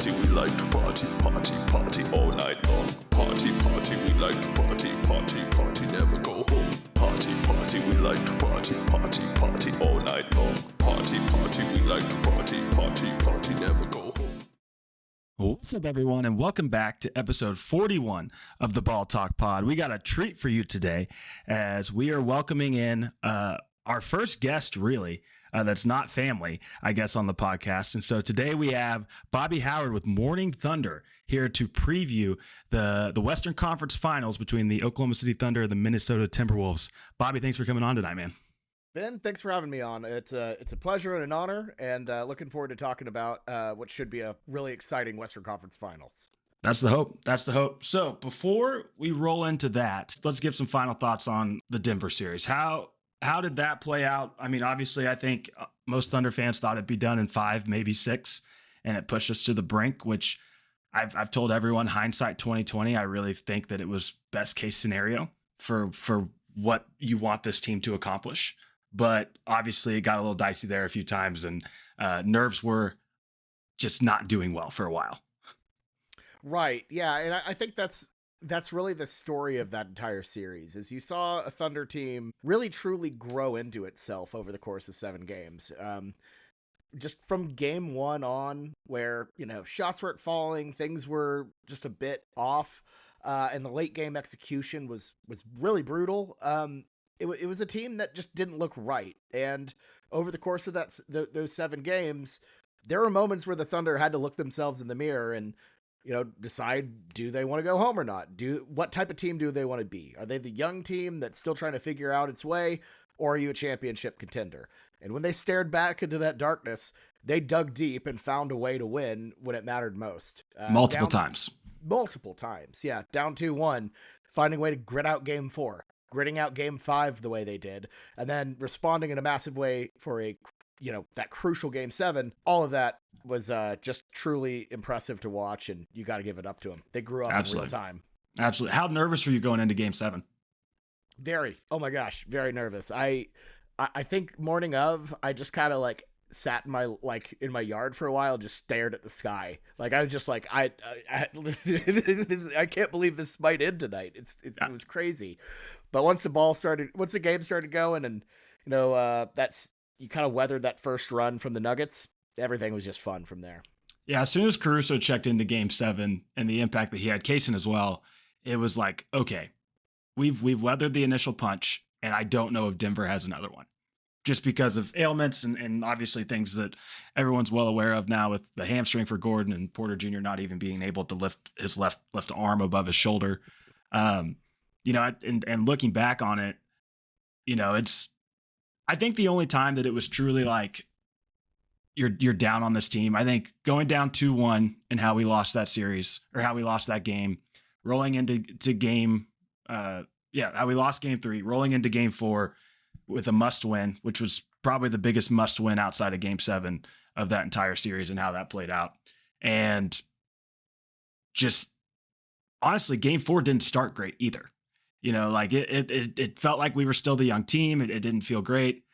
party, we like to party, party, party all night long. Party, party, we like to party, party, party, never go home. Party, party, we like to party, party, party all night long. Party, party, we like to party, party, party, never go home. What's up, everyone, and welcome back to episode 41 of the Ball Talk Pod. We got a treat for you today as we are welcoming in our first guest, really, that's not family, I guess, on the podcast. And so today we have Bobby Howard with Morning Thunder here to preview the Western Conference Finals between the Oklahoma City Thunder and the Minnesota Timberwolves. Bobby, thanks for coming on tonight, man. Ben, thanks for having me on. It's a pleasure and an honor, and looking forward to talking about what should be a really exciting Western Conference Finals. That's the hope. That's the hope. So before we roll into that, let's give some final thoughts on the Denver series. How did that play out? I mean, obviously, I think most Thunder fans thought it'd be done in 5, maybe 6, and it pushed us to the brink, which I've told everyone, hindsight 2020, I really think that it was best case scenario for what you want this team to accomplish. But obviously, it got a little dicey there a few times, and nerves were just not doing well for a while. Right. Yeah, and I think that's really the story of that entire series, is you saw a Thunder team really truly grow into itself over the course of 7 games. Just from game 1 on, where, shots weren't falling, things were just a bit off, and the late game execution was really brutal. It was a team that just didn't look right. And over the course of those 7 games, there were moments where the Thunder had to look themselves in the mirror and decide, do they want to go home or not? What type of team do they want to be? Are they the young team that's still trying to figure out its way, or are you a championship contender? And when they stared back into that darkness, they dug deep and found a way to win when it mattered most. Multiple times, yeah. Down 2-1, finding a way to grit out game 4, gritting out game 5 the way they did, and then responding in a massive way for that crucial game 7. All of that was just truly impressive to watch, and you got to give it up to them. They grew up in real time. Absolutely. How nervous were you going into game 7? Very. Oh my gosh, very nervous. I think morning of, I just kind of sat in my yard for a while, just stared at the sky. I was just I can't believe this might end tonight. It was crazy. But once the game started going, and you kind of weathered that first run from the Nuggets, everything was just fun from there. Yeah, as soon as Caruso checked into game 7 and the impact that he had, Kaysen as well, it was like, okay, we've weathered the initial punch, and I don't know if Denver has another one, just because of ailments and obviously things that everyone's well aware of now, with the hamstring for Gordon and Porter Jr. not even being able to lift his left arm above his shoulder. And looking back on it, I think the only time that it was truly you're down on this team, I think going down 2-1 and how we lost that series, or how we lost that game, rolling into game, how we lost game 3, rolling into game 4 with a must win, which was probably the biggest must win outside of game 7 of that entire series, and how that played out. And just honestly, game 4 didn't start great either. It felt like we were still the young team. It didn't feel great.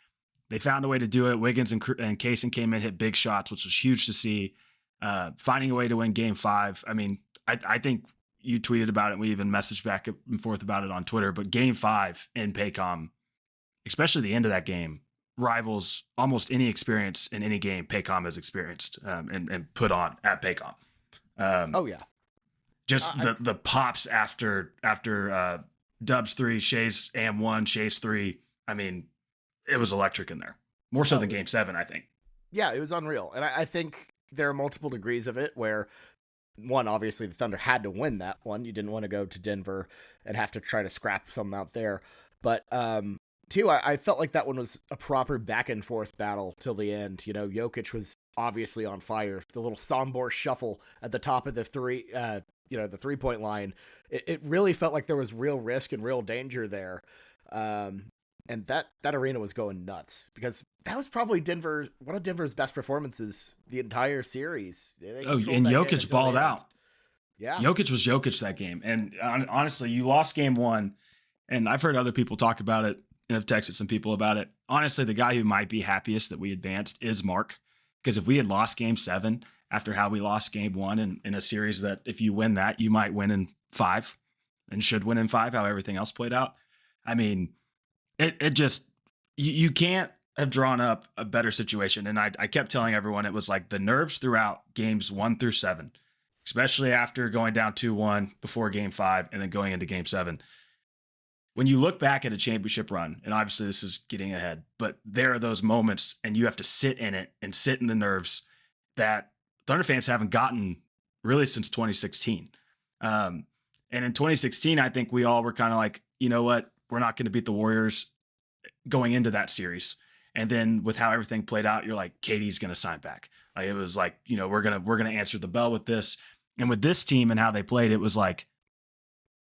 They found a way to do it. Wiggins and Kaysen came in, hit big shots, which was huge to see. Finding a way to win game 5. I mean, I think you tweeted about it. We even messaged back and forth about it on Twitter. But game 5 in Paycom, especially the end of that game, rivals almost any experience in any game Paycom has experienced and put on at Paycom. Just the pops after Dub's 3, Shea's AM 1, Shea's 3. I mean, it was electric in there. More so than game 7, I think. Yeah, it was unreal. And I think there are multiple degrees of it where, one, obviously the Thunder had to win that one. You didn't want to go to Denver and have to try to scrap something out there. But 2, I felt like that one was a proper back and forth battle till the end. Jokic was obviously on fire. The little Sombor shuffle at the top of the the 3-point line. It really felt like there was real risk and real danger there. And that arena was going nuts, because that was probably one of Denver's best performances the entire series. And Jokic balled out. Yeah. Jokic was Jokic that game. And honestly, you lost game 1, and I've heard other people talk about it and have texted some people about it. Honestly, the guy who might be happiest that we advanced is Mark, because if we had lost game 7 after how we lost game 1 in a series that if you win that, you might win in 5 and should win in 5, how everything else played out. I mean, it just, you can't have drawn up a better situation. And I kept telling everyone it was like the nerves throughout games 1 through 7, especially after going down 2-1 before game 5 and then going into game 7. When you look back at a championship run, and obviously this is getting ahead, but there are those moments and you have to sit in it and sit in the nerves that Thunder fans haven't gotten really since 2016. And in 2016, I think we all were kind of like, you know what, we're not going to beat the Warriors going into that series. And then with how everything played out, you're like, KD's going to sign back. Like, it was like, you know, we're going to answer the bell with this. And with this team and how they played, it was like,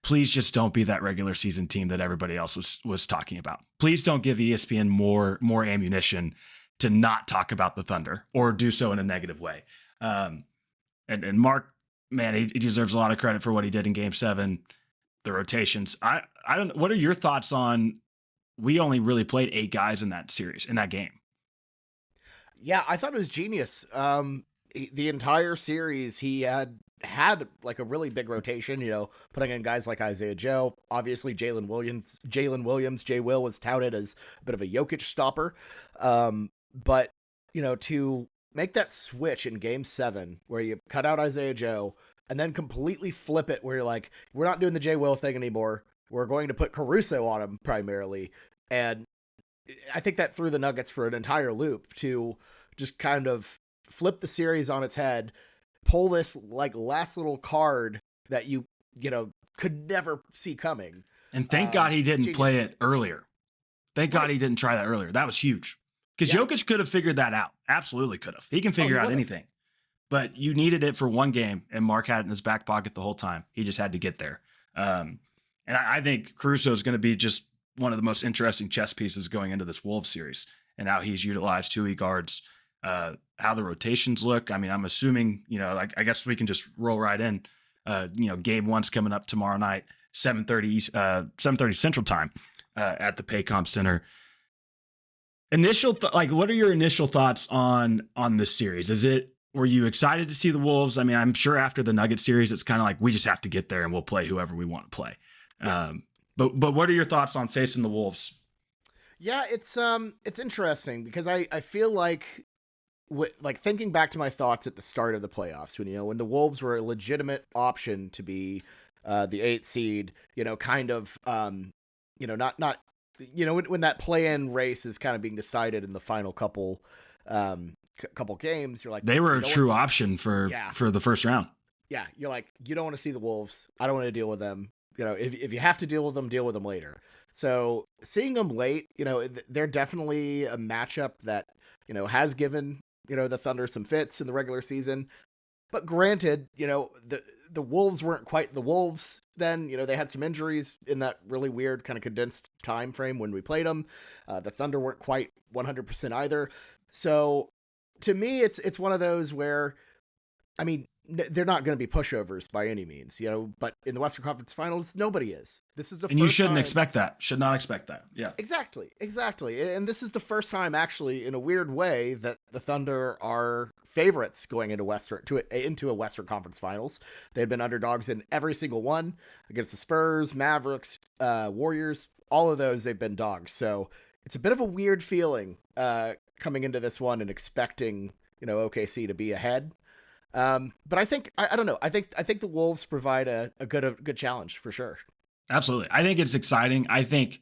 please just don't be that regular season team that everybody else was talking about. Please don't give ESPN more ammunition to not talk about the Thunder or do so in a negative way. And Mark, man, he deserves a lot of credit for what he did in game 7, the rotations. I don't, what are your thoughts on, we only really played 8 guys in that series, in that game? Yeah, I thought it was genius. The entire series, he had like a really big rotation, you know, putting in guys like Isaiah Joe, obviously Jalen Williams, Jay Will was touted as a bit of a Jokic stopper. But, you know, to make that switch in game 7 where you cut out Isaiah Joe and then completely flip it where you're like, we're not doing the Jay Will thing anymore. We're going to put Caruso on him primarily. And I think that threw the Nuggets for an entire loop to just kind of flip the series on its head, pull this like last little card that you know, could never see coming. And thank God he didn't play it earlier. Thank God he didn't try that earlier. That was huge. Because Jokic could have figured that out. Absolutely could have. He can figure out anything. But you needed it for one game, and Mark had it in his back pocket the whole time. He just had to get there. And I think Caruso is going to be just one of the most interesting chess pieces going into this Wolves series, and how he's utilized, who he guards, how the rotations look. I mean, I'm assuming, you know, like, I guess we can just roll right in. You know, game 1's coming up tomorrow night, 7:30 Central Time at the Paycom Center. What are your initial thoughts on this series? Were you excited to see the Wolves? I mean, I'm sure after the Nugget series, it's kind of like, we just have to get there and we'll play whoever we want to play. Yes. But what are your thoughts on facing the Wolves? Yeah, it's interesting because I feel like, thinking back to my thoughts at the start of the playoffs, when the Wolves were a legitimate option to be the 8th seed, kind of, not when that play-in race is kind of being decided in the final couple games, you're like, they were a true option for the first round. Yeah, you're like, you don't want to see the Wolves. I don't want to deal with them. If you have to deal with them later. So seeing them late, they're definitely a matchup that, has given, the Thunder some fits in the regular season. But granted, the Wolves weren't quite the Wolves then. They had some injuries in that really weird kind of condensed time frame when we played them. The Thunder weren't quite 100% either. So to me, it's one of those where, I mean, they're not going to be pushovers by any means, but in the Western Conference Finals, nobody is. This is the and first you shouldn't time... expect that. Should not expect that. Yeah, exactly. And this is the first time, actually, in a weird way, that the Thunder are favorites going into a Western Conference Finals. They've been underdogs in every single one against the Spurs, Mavericks, Warriors. All of those, they've been dogs. So it's a bit of a weird feeling coming into this one and expecting, OKC to be ahead. But I think, I don't know. I think the Wolves provide a good challenge for sure. Absolutely. I think it's exciting. I think,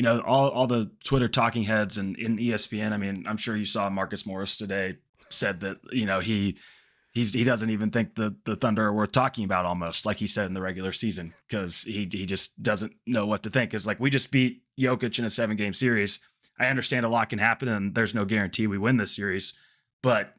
all the Twitter talking heads and in ESPN, I mean, I'm sure you saw Marcus Morris today said that, he doesn't even think the Thunder are worth talking about, almost like he said in the regular season, because he just doesn't know what to think. It's like, we just beat Jokic in a 7-game series. I understand a lot can happen and there's no guarantee we win this series, but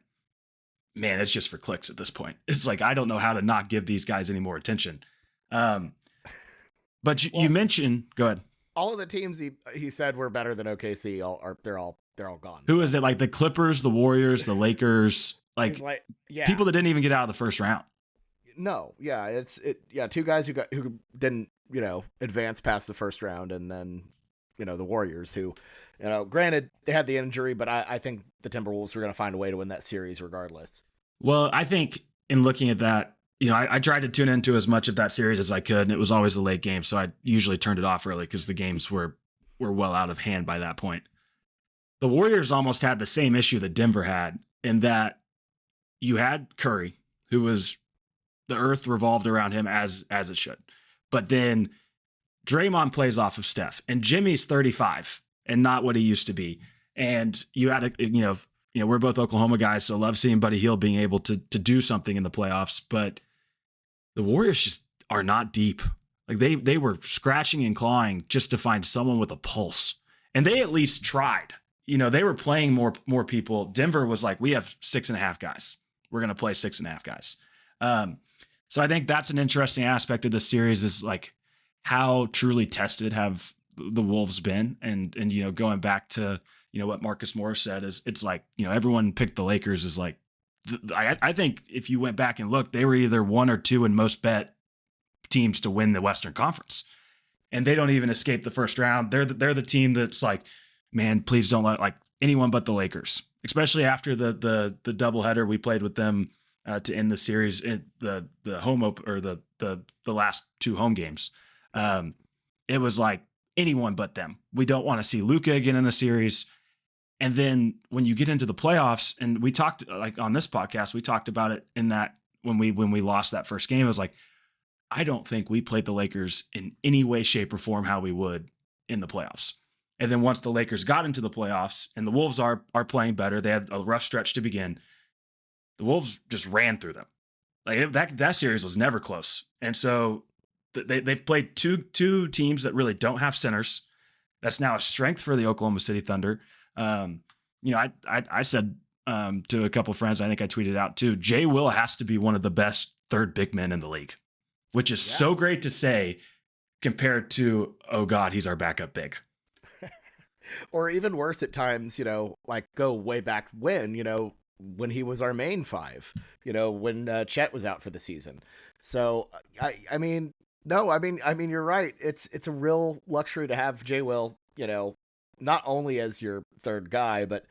man, it's just for clicks at this point. It's like, I don't know how to not give these guys any more attention. But you mentioned, go ahead. All of the teams he said were better than OKC. They're all gone. Who is it? Like the Clippers, the Warriors, the Lakers, people that didn't even get out of the first round. No. Yeah. Two guys who didn't, advance past the first round. And then, the Warriors who, granted they had the injury, but I think the Timberwolves were going to find a way to win that series regardless. Well, I think in looking at that, I tried to tune into as much of that series as I could, and it was always a late game, so I usually turned it off early because the games were well out of hand by that point. The Warriors almost had the same issue that Denver had in that you had Curry, who was the earth revolved around him as it should. But then Draymond plays off of Steph, and Jimmy's 35 and not what he used to be. And you had we're both Oklahoma guys, so love seeing Buddy Hield being able to do something in the playoffs. But the Warriors just are not deep. Like they were scratching and clawing just to find someone with a pulse, and they at least tried. They were playing more people. Denver was like, we have 6.5 guys. We're going to play 6.5 guys. So I think that's an interesting aspect of this series is like how truly tested have the Wolves been. And going back to, what Marcus Morris said is it's like, everyone picked the Lakers as like, I think if you went back and looked, they were either 1 or 2 in most bet teams to win the Western Conference. And they don't even escape the first round. They're the team that's like, man, please don't let like anyone but the Lakers, especially after the doubleheader we played with them to end the series, the home or the last 2 home games. It was like anyone but them. We don't want to see Luka again in the series. And then when you get into the playoffs, and we talked like on this podcast, we talked about it in that when we lost that first game, it was like, I don't think we played the Lakers in any way, shape, or form how we would in the playoffs. And then once the Lakers got into the playoffs and the Wolves are playing better, they had a rough stretch to begin. The Wolves just ran through them. Like that series was never close. And so they've played two teams that really don't have centers. That's now a strength for the Oklahoma City Thunder. I said to a couple of friends, I think I tweeted out too, Jay Will has to be one of the best third big men in the league, which is so great to say compared to, oh God, he's our backup big. Or even worse at times, like go way back when he was our main 5, when Chet was out for the season. So, I mean, you're right. It's a real luxury to have Jay Will, not only as your third guy, but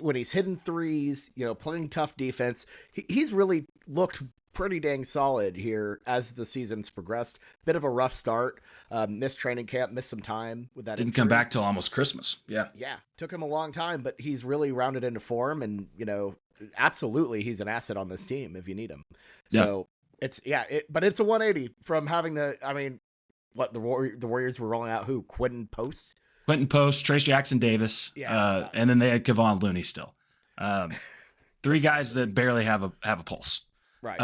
when he's hitting threes, playing tough defense, he's really looked pretty dang solid here as the season's progressed. Bit of a rough start, missed training camp, missed some time with that. Didn't come back till almost Christmas. Yeah. Took him a long time, but he's really rounded into form, and absolutely he's an asset on this team if you need him. So but it's a 180 from having to. I mean, what the Warriors were rolling out who Quentin Post, Trace Jackson Davis, and then they had Kevon Looney still. 3 guys that barely have a pulse. Right.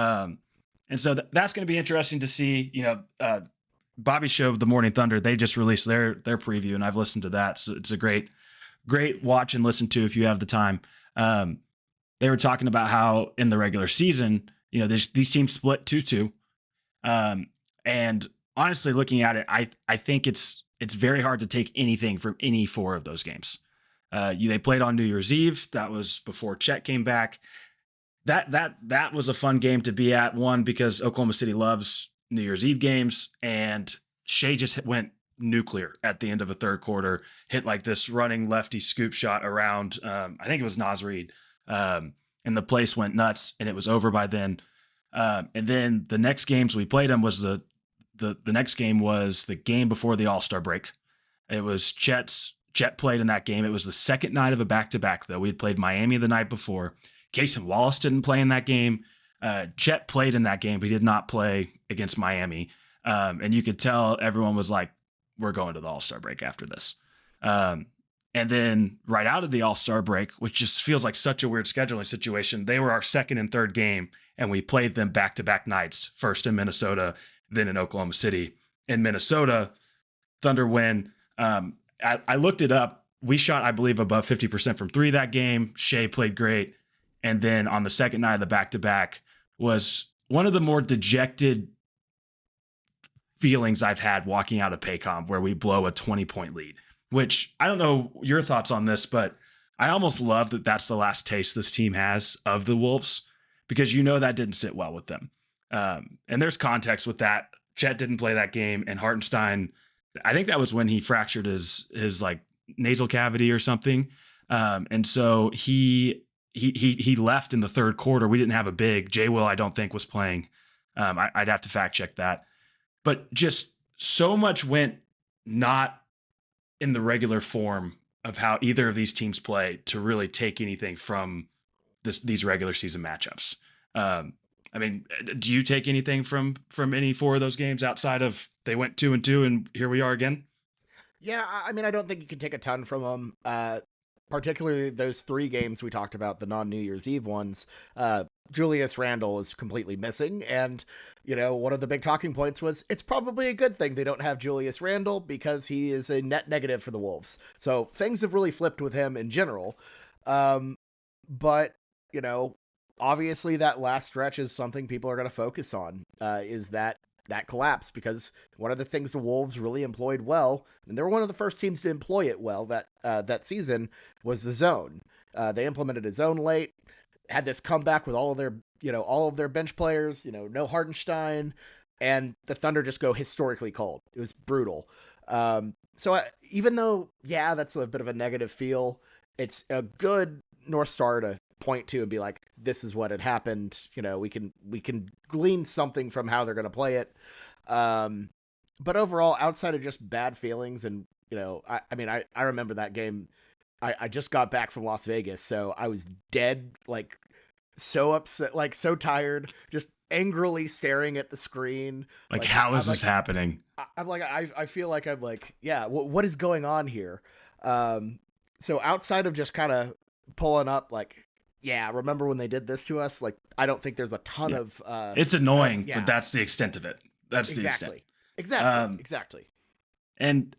And so that's going to be interesting to see. Bobby Show, the Morning Thunder, they just released their preview, and I've listened to that. So it's a great watch and listen to if you have the time. They were talking about how in the regular season, these teams split 2-2. And honestly, looking at it, I think it's very hard to take anything from any 4 of those games. They played on New Year's Eve. That was before Chet came back. That was a fun game to be at. One, because Oklahoma City loves New Year's Eve games, and Shea just went nuclear at the end of a third quarter, hit like this running lefty scoop shot around, I think it was Naz Reid, and the place went nuts, and it was over by then. And then the next games we played him was the next game was the game before the All-Star break. It was Chet played in that game. It was the second night of a back-to-back, though. We had played Miami the night before. Cason Wallace didn't play in that game. Chet played in that game, but he did not play against Miami. And you could tell everyone was like, we're going to the All-Star break after this. And then right out of the All-Star break, which just feels like such a weird scheduling situation, they were our second and third game, and we played them back-to-back nights, first in Minnesota, then in Oklahoma City. In Minnesota, Thunder win. I looked it up. We shot, I believe, above 50% from 3 that game. Shea played great. And then on the second night of the back-to-back was one of the more dejected feelings I've had walking out of Paycom, where we blow a 20-point lead, which I don't know your thoughts on this, but I almost love that that's the last taste this team has of the Wolves, because that didn't sit well with them. And there's context with that. Chet didn't play that game, and Hartenstein, I think that was when he fractured his like nasal cavity or something. And so he he left in the third quarter. We didn't have a big. Jay Will, I don't think, was playing. I'd have to fact check that. But just so much went not in the regular form of how either of these teams play to really take anything from these regular season matchups. I mean, do you take anything from any four of those games outside of they went 2-2 and here we are again? Yeah, I mean, I don't think you can take a ton from them. Particularly those 3 games we talked about, the non-New Year's Eve ones. Julius Randle is completely missing, and one of the big talking points was it's probably a good thing they don't have Julius Randle because he is a net negative for the Wolves. So things have really flipped with him in general. But obviously that last stretch is something people are going to focus on, is that collapse, because one of the things the Wolves really employed well, and they were one of the first teams to employ it well that season, was the zone. They implemented a zone late, had this comeback with all of their bench players, no Hartenstein, and the Thunder just go historically cold. It was brutal. Even though, that's a bit of a negative feel, it's a good North Star to point to and be like, this is what had happened. We can glean something from how they're going to play it. But overall, outside of just bad feelings, and I remember that game. I just got back from Las Vegas, so I was dead, like so upset, like so tired, just angrily staring at the screen. Like how is this happening? I'm like, I feel like I'm like, what is going on here? So outside of just kind of pulling up, like, remember when they did this to us? Like, I don't think there's a ton of. It's annoying, but that's the extent of it. That's the extent. Exactly. And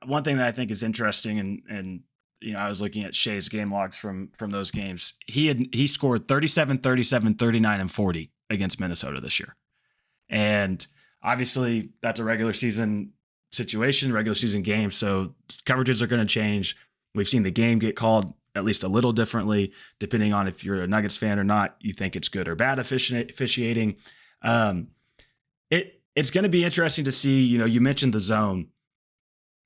one thing that I think is interesting, and I was looking at Shea's game logs from those games. He scored 37, 37, 39, and 40 against Minnesota this year. And obviously that's a regular season situation, regular season game. So coverages are going to change. We've seen the game get called at least a little differently, depending on if you're a Nuggets fan or not, you think it's good or bad officiating. It's going to be interesting to see, you mentioned the zone.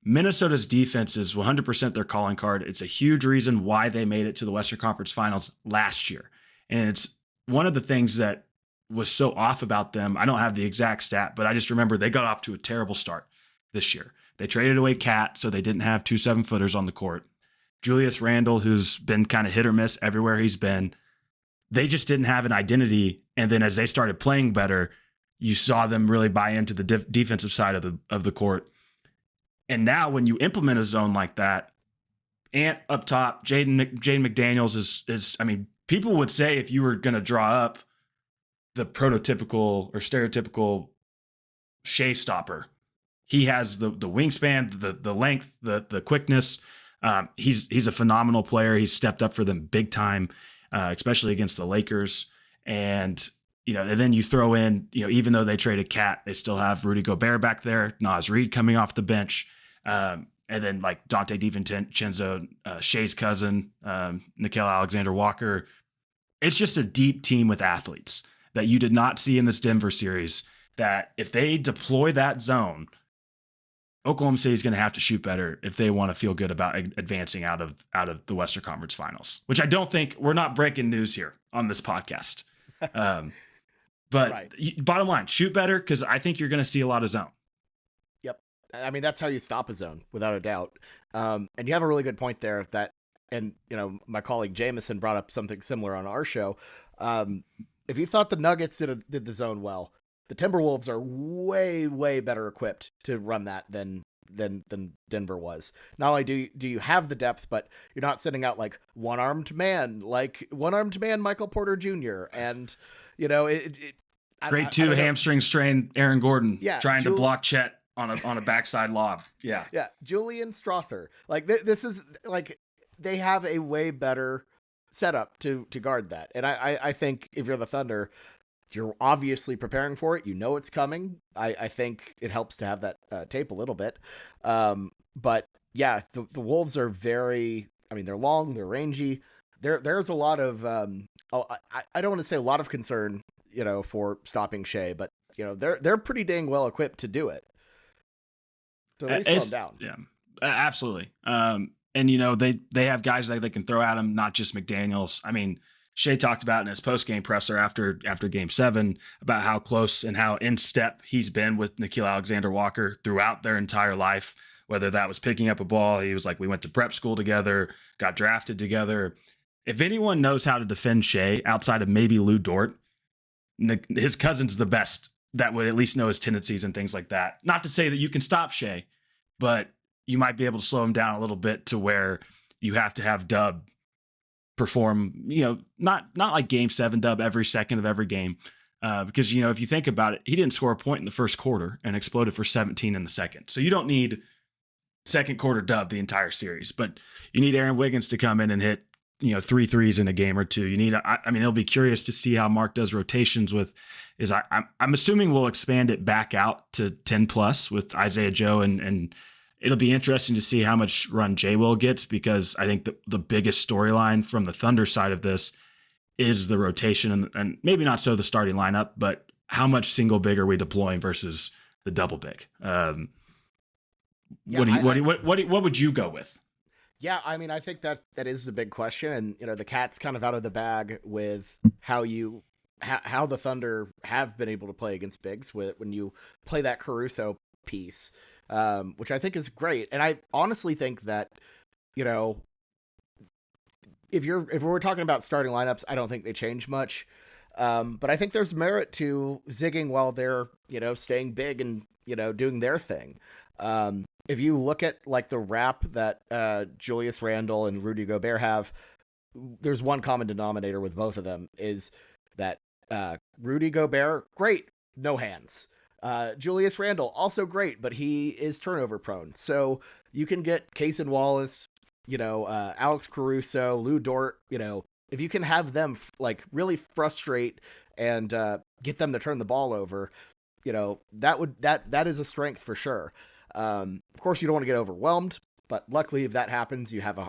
Minnesota's defense is 100% their calling card. It's a huge reason why they made it to the Western Conference Finals last year. And it's one of the things that was so off about them. I don't have the exact stat, but I just remember they got off to a terrible start this year. They traded away Cat, so they didn't have 2 7-footers on the court. Julius Randle, who's been kind of hit or miss everywhere he's been, they just didn't have an identity. And then as they started playing better, you saw them really buy into the defensive side of the court. And now when you implement a zone like that, Ant up top, Jaden McDaniels is, I mean, people would say if you were going to draw up the prototypical or stereotypical Shea stopper, he has the wingspan, the length, the quickness. He's a phenomenal player. He's stepped up for them big time, especially against the Lakers. And and then you throw in, even though they traded Cat, they still have Rudy Gobert back there, Naz Reid coming off the bench. And then like Dante DiVincenzo, Shea's cousin, Nickeil Alexander-Walker. It's just a deep team with athletes that you did not see in this Denver series, that if they deploy that zone, Oklahoma City is going to have to shoot better if they want to feel good about advancing out of the Western Conference Finals, which I don't think, we're not breaking news here on this podcast. But right. Bottom line, shoot better, because I think you're going to see a lot of zone. Yep. I mean, that's how you stop a zone, without a doubt. And you have a really good point there and my colleague Jameson brought up something similar on our show. If you thought the Nuggets did the zone well, the Timberwolves are way, way better equipped to run that than Denver was. Not only do you have the depth, but you're not sending out like one-armed man Michael Porter Jr. And grade 2 hamstring strain Aaron Gordon trying to block Chet on a backside lob. Yeah. Julian Strother. Like this is like they have a way better setup to guard that. And I think if you're the Thunder, you're obviously preparing for it. It's coming. I think it helps to have that tape a little bit. But yeah, the Wolves are very, they're long, they're rangy. There's a lot of, I don't want to say a lot of concern, for stopping Shea, but they're pretty dang well equipped to do it. So at least slow them down. Yeah, absolutely. And, you know, they have guys that they can throw at him, not just McDaniels. I mean, Shea talked about in his post-game presser after Game 7 about how close and how in step he's been with Nickeil Alexander-Walker throughout their entire life, whether that was picking up a ball. He was like, we went to prep school together, got drafted together. If anyone knows how to defend Shea outside of maybe Lou Dort, his cousin's the best that would at least know his tendencies and things like that. Not to say that you can stop Shea, but you might be able to slow him down a little bit to where you have to have Dub perform, you know, not like Game 7 Dub every second of every game. Because, you know, if you think about it, he didn't score a point in the first quarter and exploded for 17 in the second. So you don't need second quarter Dub the entire series, but you need Aaron Wiggins to come in and hit, you know, 3 threes in a game or two. You need, I mean, it'll be curious to see how Mark does rotations with, I'm assuming we'll expand it back out to 10 plus with Isaiah Joe, and it'll be interesting to see how much run J Will gets, because I think the biggest storyline from the Thunder side of this is the rotation and maybe not so the starting lineup, but how much single big are we deploying versus the double big? What would you go with? Yeah, I mean, I think that is the big question, and you know, the cat's kind of out of the bag with how the Thunder have been able to play against bigs when you play that Caruso piece, which I think is great. And I honestly think that, you know, if we're talking about starting lineups, I don't think they change much. But I think there's merit to zigging while they're, you know, staying big and, you know, doing their thing. If you look at like the rap that Julius Randle and Rudy Gobert have, there's one common denominator with both of them, is that Rudy Gobert, great, no hands. Julius Randle, also great, but he is turnover prone. So you can get Cason Wallace, you know, Alex Caruso, Lou Dort, you know, if you can have them like really frustrate and get them to turn the ball over, you know, that is a strength for sure. Of course, you don't want to get overwhelmed, but luckily, if that happens, you have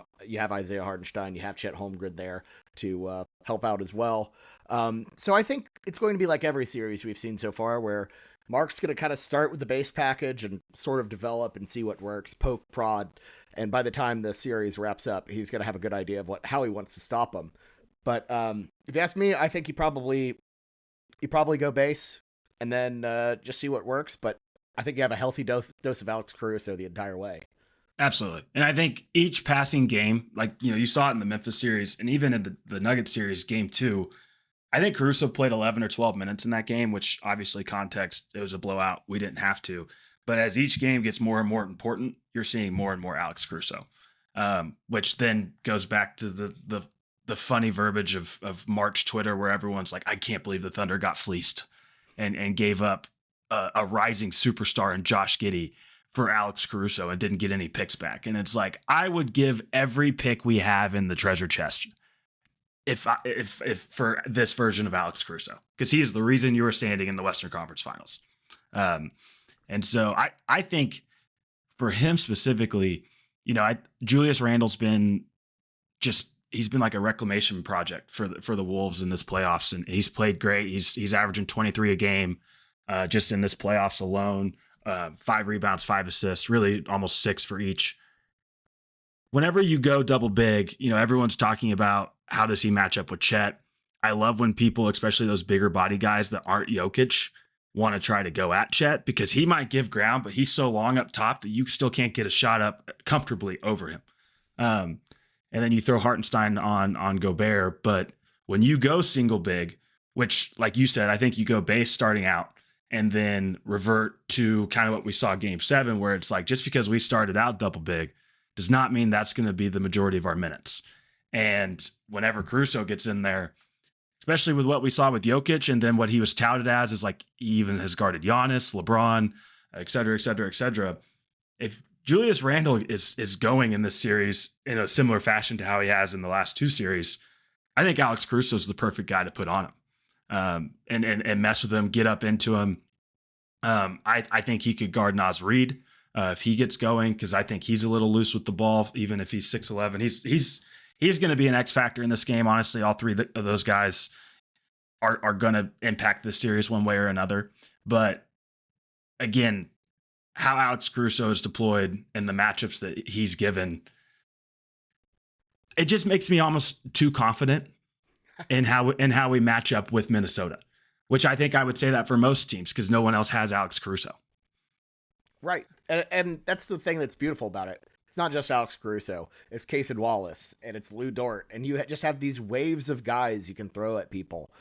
Isaiah Hartenstein, you have Chet Holmgren there to help out as well. So I think it's going to be like every series we've seen so far, where Mark's going to kind of start with the base package and sort of develop and see what works, poke, prod, and by the time the series wraps up, he's going to have a good idea of how he wants to stop them. But if you ask me, I think you probably go base and then just see what works. But I think you have a healthy dose of Alex Caruso the entire way. Absolutely. And I think each passing game, like, you know, you saw it in the Memphis series and even in the Nuggets series, Game 2, I think Caruso played 11 or 12 minutes in that game, which obviously context, it was a blowout. We didn't have to. But as each game gets more and more important, you're seeing more and more Alex Caruso, which then goes back to the funny verbiage of March Twitter, where everyone's like, I can't believe the Thunder got fleeced and gave up a rising superstar in Josh Giddey for Alex Caruso and didn't get any picks back. And it's like, I would give every pick we have in the treasure chest if for this version of Alex Caruso, because he is the reason you are standing in the Western Conference Finals. And so I think for him specifically, you know, Julius Randle's been he's been like a reclamation project for the Wolves in this playoffs, and he's played great. He's averaging 23 a game just in this playoffs alone. 5 rebounds, 5 assists, really almost 6 for each. Whenever you go double big, you know, everyone's talking about how does he match up with Chet. I love when people, especially those bigger body guys that aren't Jokic, want to try to go at Chet, because he might give ground, but he's so long up top that you still can't get a shot up comfortably over him. And then you throw Hartenstein on Gobert. But when you go single big, which, like you said, I think you go base starting out and then revert to kind of what we saw Game 7, where it's like, just because we started out double big does not mean that's going to be the majority of our minutes. And whenever Caruso gets in there, especially with what we saw with Jokic, and then what he was touted as is like, he even has guarded Giannis, LeBron, et cetera, et cetera, et cetera. If Julius Randle is going in this series in a similar fashion to how he has in the last 2 series, I think Alex Caruso is the perfect guy to put on him, and mess with him, get up into him. I think he could guard Naz Reid if he gets going, because I think he's a little loose with the ball, even if he's 6'11". He's going to be an X factor in this game. Honestly, all 3 of those guys are going to impact this series one way or another. But again, how Alex Caruso is deployed and the matchups that he's given, it just makes me almost too confident in how we match up with Minnesota, which I think I would say that for most teams because no one else has Alex Caruso. Right. And that's the thing that's beautiful about it. It's not just Alex Caruso. It's Cason Wallace and it's Lou Dort. And you just have these waves of guys you can throw at people.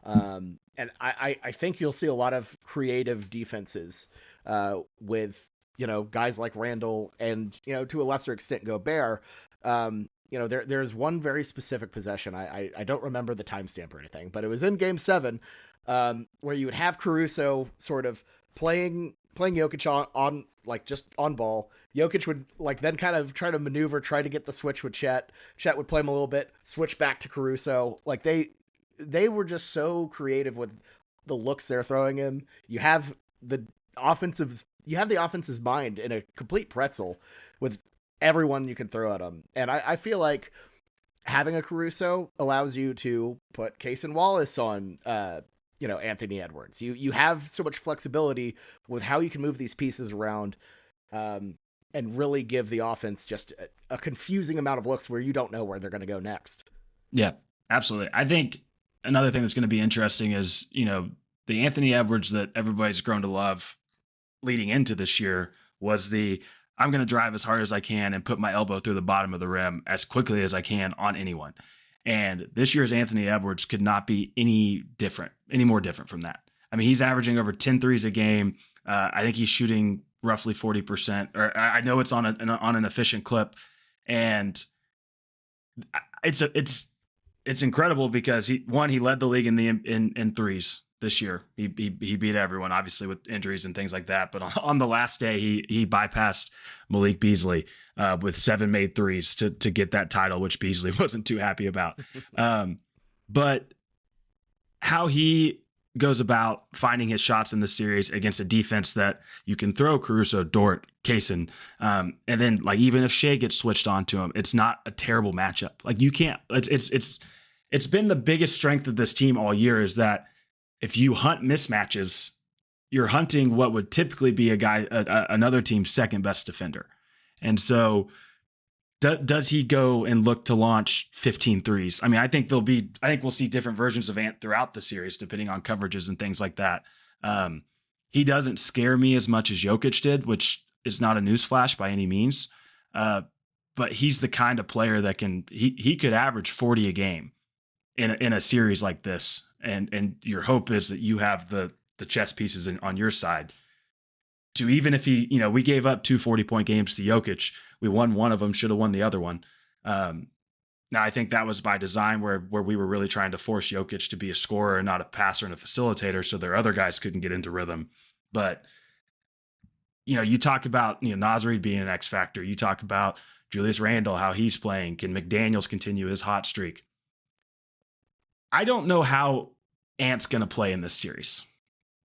And I think you'll see a lot of creative defenses with, guys like Randall and, to a lesser extent, Gobert. There's one very specific possession. I don't remember the timestamp or anything, but it was in Game 7 where you would have Caruso sort of playing Jokic on like just on ball. Jokic would like then kind of try to maneuver, try to get the switch with Chet. Chet would play him a little bit, switch back to Caruso. Like they were just so creative with the looks they're throwing him. You have the offense's mind in a complete pretzel with everyone you can throw at him. And I feel like having a Caruso allows you to put Cason Wallace on Anthony Edwards. You have so much flexibility with how you can move these pieces around and really give the offense just a confusing amount of looks where you don't know where they're going to go next. Yeah, absolutely. I think another thing that's going to be interesting is, the Anthony Edwards that everybody's grown to love leading into this year was I'm going to drive as hard as I can and put my elbow through the bottom of the rim as quickly as I can on anyone. And this year's Anthony Edwards could not be any more different from that. I mean, he's averaging over 10 threes a game. I think he's shooting roughly 40%, or I know it's on an efficient clip. And it's incredible because he led the league in threes this year. He beat everyone, obviously, with injuries and things like that. But on the last day, he bypassed Malik Beasley with 7 made threes to get that title, which Beasley wasn't too happy about. But how he goes about finding his shots in the series against a defense that you can throw Caruso, Dort, Cason, and then like even if Shea gets switched on to him, it's not a terrible matchup. Like you can't. It's been the biggest strength of this team all year is that if you hunt mismatches, you're hunting what would typically be another team's second best defender. And so does he go and look to launch 15 threes? I mean, I think we'll see different versions of Ant throughout the series, depending on coverages and things like that. He doesn't scare me as much as Jokic did, which is not a newsflash by any means. But he's the kind of player that he could average 40 a game in a series like this. And your hope is that you have the chess pieces on your side to, even if we gave up 2 40-point games to Jokic, we won one of them, should have won the other one. Now I think that was by design where we were really trying to force Jokic to be a scorer and not a passer and a facilitator, so their other guys couldn't get into rhythm. But you talk about Naz Reid being an X factor. You talk about Julius Randle, how he's playing. Can McDaniels continue his hot streak? I don't know how Ant's going to play in this series.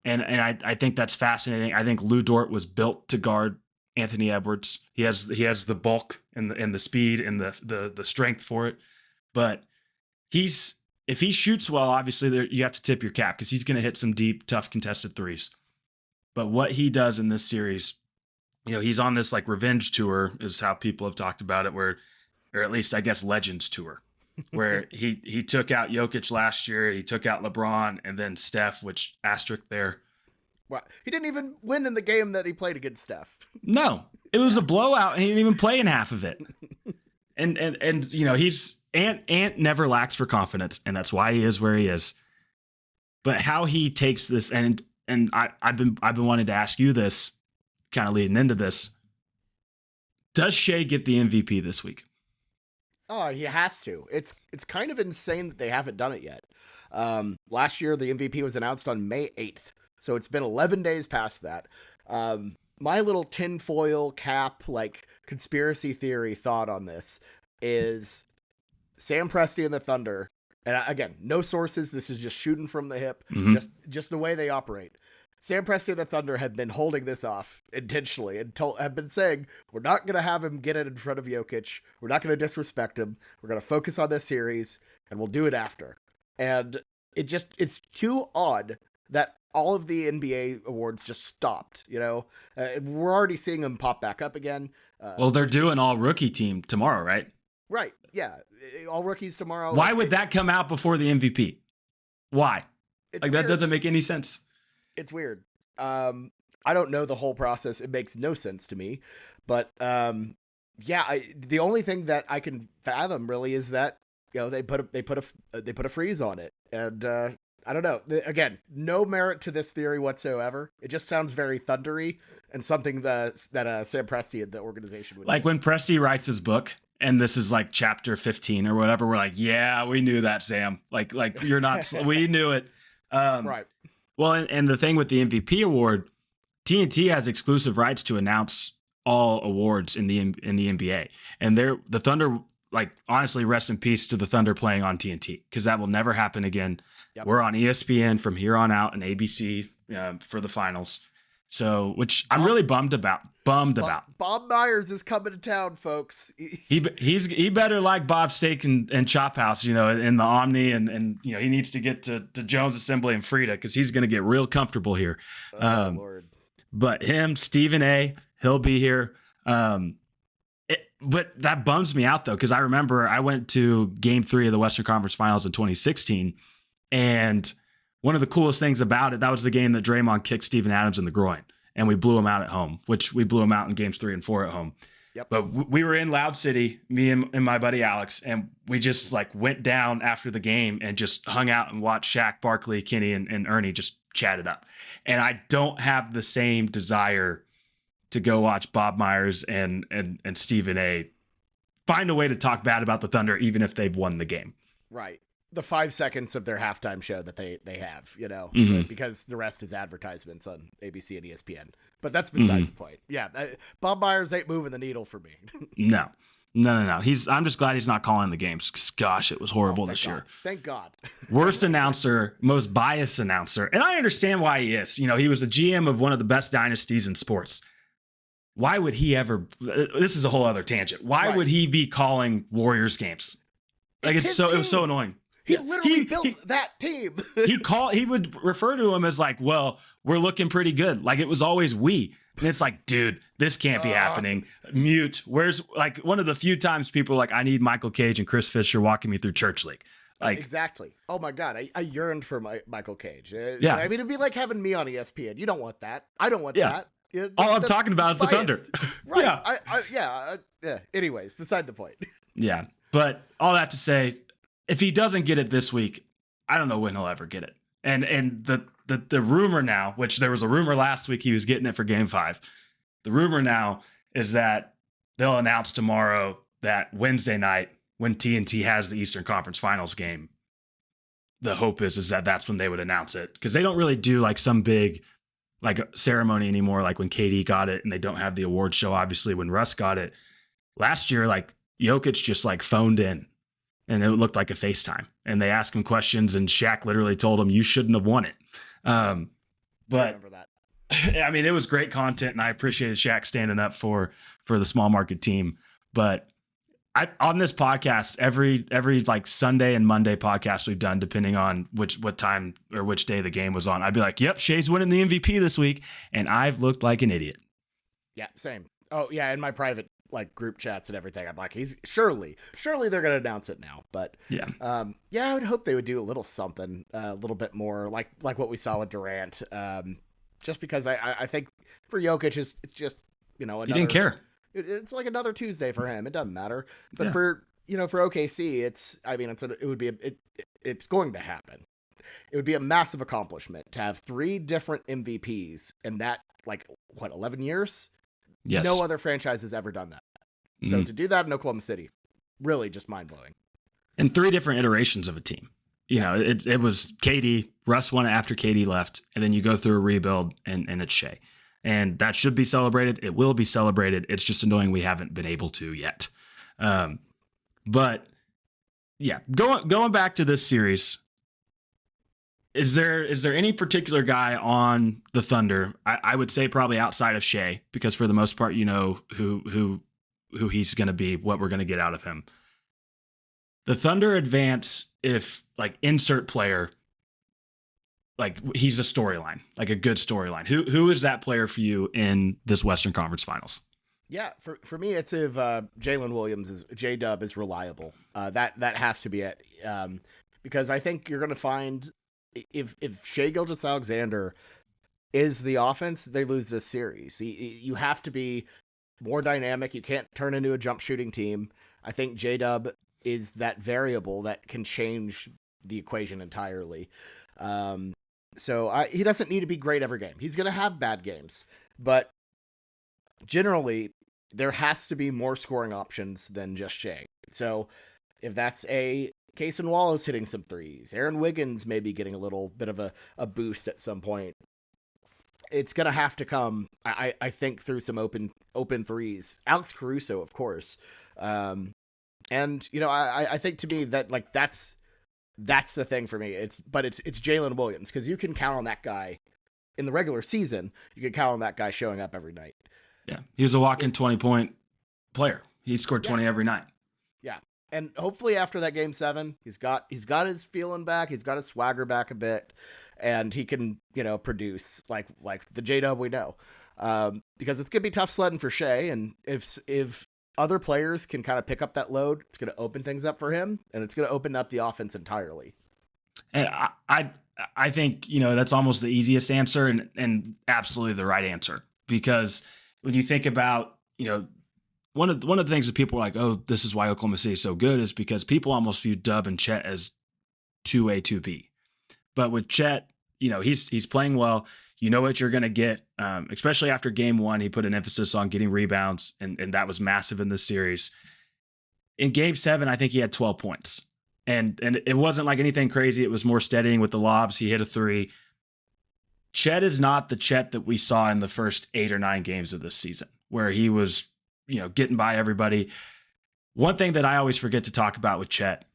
And I think that's fascinating. I think Lou Dort was built to guard Anthony Edwards. He has the bulk and the speed and the strength for it. But if he shoots well, obviously you have to tip your cap because he's going to hit some deep, tough contested threes. But what he does in this series, he's on this like revenge tour is how people have talked about it, or at least I guess Legends tour, where he took out Jokic last year, he took out LeBron, and then Steph, which asterisk there. Wow. He didn't even win in the game that he played against Steph. No, it was a blowout, and he didn't even play in half of it. And he's Ant never lacks for confidence, and that's why he is where he is. But how he takes this, and I've been wanting to ask you this, kind of leading into this. Does Shea get the MVP this week? Oh, he has to. It's kind of insane that they haven't done it yet. Last year, the MVP was announced on May 8th. So it's been 11 days past that. My little tinfoil cap, like conspiracy theory thought on this is Sam Presti and the Thunder. And again, no sources. This is just shooting from the hip, just the way they operate. Sam Presti and the Thunder have been holding this off intentionally and have been saying, we're not going to have him get it in front of Jokic. We're not going to disrespect him. We're going to focus on this series and we'll do it after. And it's too odd that all of the NBA awards just stopped, we're already seeing them pop back up again. Well, they're doing all rookie team tomorrow, right? Right. Yeah. All rookies tomorrow. Why would that come out before the MVP? Why? It's Like, weird. that doesn't make any sense. It's weird. I don't know the whole process. It makes no sense to me. But yeah, the only thing that I can fathom really is that, you know, they put a freeze on it, and I don't know. Again, no merit to this theory whatsoever. It just sounds very thundery and something that Sam Presti and the organization would Like do. when Presti writes his book and this is like chapter 15 or whatever, we're like, yeah, we knew that, Sam. Like you're not, we knew it. Right. Well, and the thing with the MVP award, TNT has exclusive rights to announce all awards in the NBA, and the Thunder, like, honestly, rest in peace to the Thunder playing on TNT, because that will never happen again. Yep. We're on ESPN from here on out and ABC for the finals. So, which I'm really bummed about. Bob Myers is coming to town, folks. He better like Bob's Steak and Chop House, you know, in the Omni, and you know, he needs to get to Jones Assembly and Frida, because he's going to get real comfortable here. Oh, Lord. But him, Stephen A, he'll be here. But that bums me out, though, because I remember I went to Game 3 of the Western Conference Finals in 2016, and one of the coolest things about it, that was the game that Draymond kicked Steven Adams in the groin, and we blew him out at home, which we blew him out in Games 3 and 4 at home. Yep. But we were in Loud City, me and my buddy Alex, and we just like went down after the game and just hung out and watched Shaq, Barkley, Kenny, and Ernie just chat it up. And I don't have the same desire to go watch Bob Myers and Stephen A find a way to talk bad about the Thunder, even if they've won the game. Right. The 5 seconds of their halftime show that they have, you know, because the rest is advertisements on ABC and ESPN. But that's beside the point. Yeah, Bob Myers ain't moving the needle for me. No. I'm just glad he's not calling the games. 'Cause, gosh, it was horrible this year. Thank God. Worst announcer, most biased announcer. And I understand why he is. You know, he was a GM of one of the best dynasties in sports. Why would he ever? This is a whole other tangent. Why would he be calling Warriors games? Like, it was so annoying. He literally built that team. He would refer to him as like, well, we're looking pretty good. Like, it was always we. And it's like, dude, this can't be happening. Mute. Where's, like, one of the few times people are like, I need Michael Cage and Chris Fisher walking me through Church League. Like, exactly. Oh my God. I yearned for Michael Cage. Yeah. I mean, it'd be like having me on ESPN. You don't want that. I don't want that. Yeah, all I'm talking about is the Thunder. Right. Yeah. Anyways, beside the point. Yeah. But all that to say, if he doesn't get it this week, I don't know when he'll ever get it. And the rumor now, which there was a rumor last week he was getting it for Game 5. The rumor now is that they'll announce tomorrow that Wednesday night, when TNT has the Eastern Conference Finals game, the hope is that that's when they would announce it, because they don't really do like some big like ceremony anymore, like when KD got it, and they don't have the award show obviously when Russ got it. Last year, like, Jokic just like phoned in, and it looked like a FaceTime, and they asked him questions, and Shaq literally told him, you shouldn't have won it. I But remember that. I mean, it was great content, and I appreciated Shaq standing up for the small market team. But on this podcast, every like Sunday and Monday podcast we've done, depending on what time or which day the game was on, I'd be like, yep, Shea's winning the MVP this week. And I've looked like an idiot. Yeah, same. Oh yeah. In my private like group chats and everything, I'm like, he's surely they're going to announce it now. But yeah, I would hope they would do a little something, a little bit more like what we saw with Durant. Just because I think for Jokic, it's just, you know, he didn't care. It's like another Tuesday for him. It doesn't matter. But for OKC, it's going to happen. It would be a massive accomplishment to have 3 different MVPs in that, like, 11 years? Yes. No other franchise has ever done that. So to do that in Oklahoma City, really just mind-blowing. And 3 different iterations of a team. You know, it was KD, Russ won it after KD left, and then you go through a rebuild, and it's Shea. And that should be celebrated. It will be celebrated. It's just annoying we haven't been able to yet. But yeah, going back to this series, is there any particular guy on the Thunder? I would say probably outside of Shea, because for the most part, you know who he's going to be, what we're going to get out of him. The Thunder advance if, like, insert player, like, he's a storyline, like a good storyline. Who is that player for you in this Western Conference Finals? Yeah, for me, it's if Jalen Williams is J-Dub is reliable. That has to be it. Because I think you're going to find if Shai Gilgeous-Alexander is the offense, they lose this series. You have to be more dynamic. You can't turn into a jump shooting team. I think J-Dub is that variable that can change the equation entirely. He doesn't need to be great every game. He's going to have bad games, but generally there has to be more scoring options than just Shai. So if that's Case and Wallace hitting some threes, Aaron Wiggins maybe getting a little bit of a boost at some point, it's going to have to come, I think, through some open threes. Alex Caruso, of course. I think to me that that's the thing for me. It's Jalen Williams, because you can count on that guy in the regular season. You can count on that guy showing up every night. Yeah, he was a walk-in 20-point player. He scored 20 every night. Yeah, and hopefully after that Game 7, he's got his feeling back. He's got his swagger back a bit, and he can produce like the J-Dub we know. Because it's gonna be tough sledding for Shai, and if other players can kind of pick up that load, it's gonna open things up for him, and it's gonna open up the offense entirely. And I think that's almost the easiest answer and absolutely the right answer, because when you think about, one of the things that people are like, oh, this is why Oklahoma City is so good, is because people almost view Dub and Chet as 2A, 2B. But with Chet, he's playing well. You know what you're going to get, especially after Game 1. He put an emphasis on getting rebounds, and that was massive in this series. In Game 7, I think he had 12 points. And it wasn't like anything crazy. It was more steadying with the lobs. He hit a 3. Chet is not the Chet that we saw in the first 8 or 9 games of this season, where he was, getting by everybody. One thing that I always forget to talk about with Chet,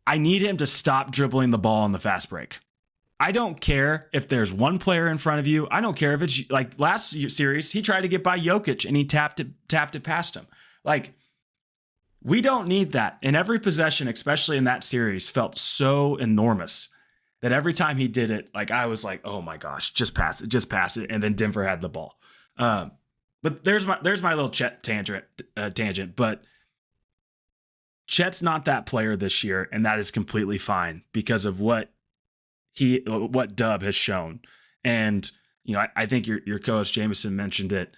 I need him to stop dribbling the ball on the fast break. I don't care if there's one player in front of you. I don't care if it's like last series, he tried to get by Jokic and he tapped it past him. Like, we don't need that. And every possession, especially in that series, felt so enormous that every time he did it, I was like, oh my gosh, just pass it. And then Denver had the ball. But there's my little Chet tangent. But Chet's not that player this year, and that is completely fine because of what Dub has shown. And I think your co-host Jameson mentioned it.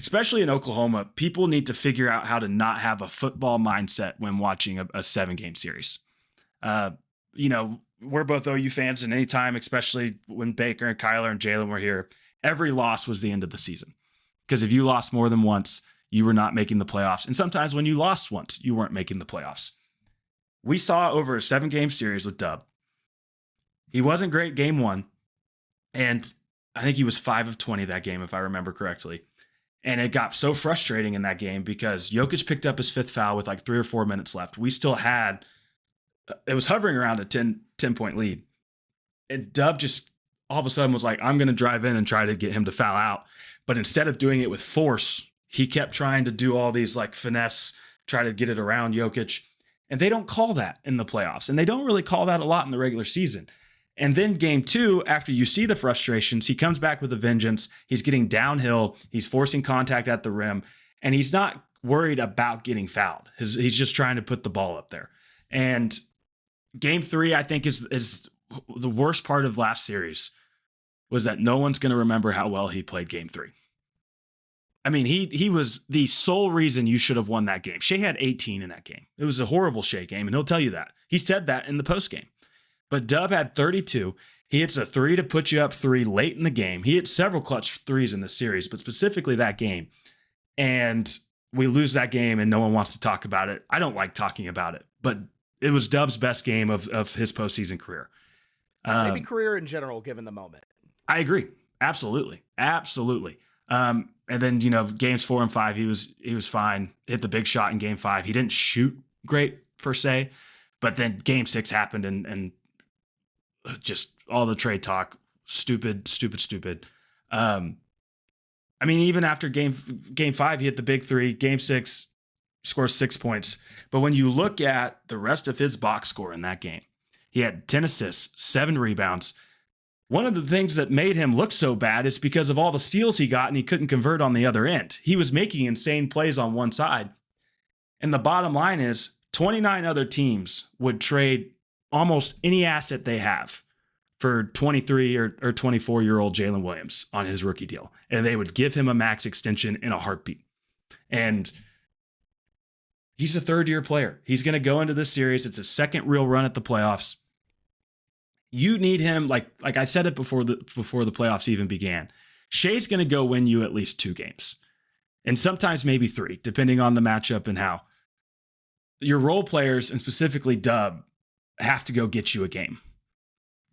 Especially in Oklahoma, people need to figure out how to not have a football mindset when watching a 7-game series. We're both OU fans, and anytime, especially when Baker and Kyler and Jalen were here, every loss was the end of the season. Because if you lost more than once, you were not making the playoffs. And sometimes when you lost once, you weren't making the playoffs. We saw over a 7-game series with Dub. He wasn't great Game 1, and I think he was 5 of 20 that game, if I remember correctly. And it got so frustrating in that game because Jokic picked up his 5th foul with 3 or 4 minutes left. We still had, it was hovering around a 10-point lead. And Dub just all of a sudden was like, I'm going to drive in and try to get him to foul out. But instead of doing it with force, he kept trying to do all these finesse, try to get it around Jokic. And they don't call that in the playoffs. And they don't really call that a lot in the regular season. And then Game 2, after you see the frustrations, he comes back with a vengeance. He's getting downhill. He's forcing contact at the rim. And he's not worried about getting fouled. He's just trying to put the ball up there. And Game 3, I think, is the worst part of last series, was that no one's going to remember how well he played Game 3. I mean, he was the sole reason you should have won that game. Shai had 18 in that game. It was a horrible Shai game, and he'll tell you that. He said that in the postgame. But Dub had 32. He hits a 3 to put you up 3 late in the game. He hit several clutch 3s in the series, but specifically that game. And we lose that game, and no one wants to talk about it. I don't like talking about it, but it was Dub's best game of his postseason career. Maybe career in general, given the moment. I agree. Absolutely. And then, games 4 and 5, he was fine. Hit the big shot in Game 5. He didn't shoot great per se, but then Game 6 happened and just all the trade talk, stupid. I mean, even after game 5, he hit the big 3. Game 6, scores 6 points. But when you look at the rest of his box score in that game, he had 10 assists, 7 rebounds, one of the things that made him look so bad is because of all the steals he got and he couldn't convert on the other end. He was making insane plays on one side. And the bottom line is 29 other teams would trade almost any asset they have for 23 or 24-year-old Jalen Williams on his rookie deal. And they would give him a max extension in a heartbeat. And he's a third-year player. He's going to go into this series. It's a second real run at the playoffs. You need him, like I said it before the playoffs even began. Shea's going to go win you at least 2 games. And sometimes maybe 3, depending on the matchup and how. Your role players, and specifically Dub, have to go get you a game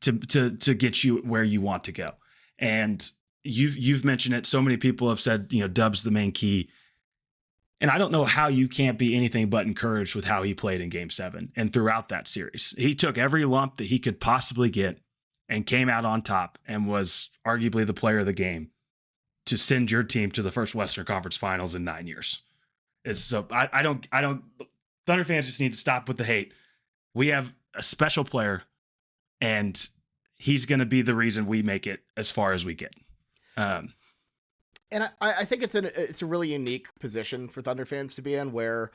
to get you where you want to go. And you've mentioned it. So many people have said, Dub's the main key. And I don't know how you can't be anything but encouraged with how he played in Game 7 and throughout that series. He took every lump that he could possibly get and came out on top and was arguably the player of the game to send your team to the first Western Conference Finals in 9 years. I don't. Thunder fans just need to stop with the hate. We have a special player, and he's going to be the reason we make it as far as we get. And I think it's a really unique position for Thunder fans to be in, where,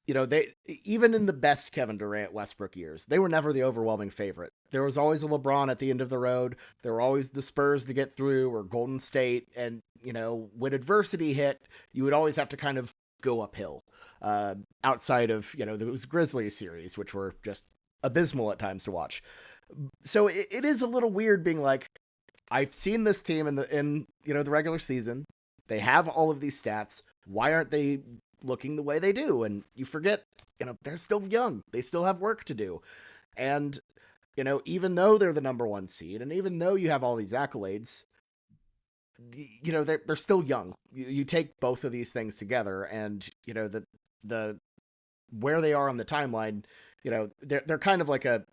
they, even in the best Kevin Durant Westbrook years, they were never the overwhelming favorite. There was always a LeBron at the end of the road. There were always the Spurs to get through, or Golden State. And, when adversity hit, you would always have to kind of go uphill, outside of, those Grizzlies series, which were just abysmal at times to watch. So it is a little weird being like, I've seen this team in the regular season. They have all of these stats. Why aren't they looking the way they do? And you forget, they're still young. They still have work to do. And, even though they're the number 1 seed, and even though you have all these accolades, they're still young. You take both of these things together, and, the where they are on the timeline, they're kind of like a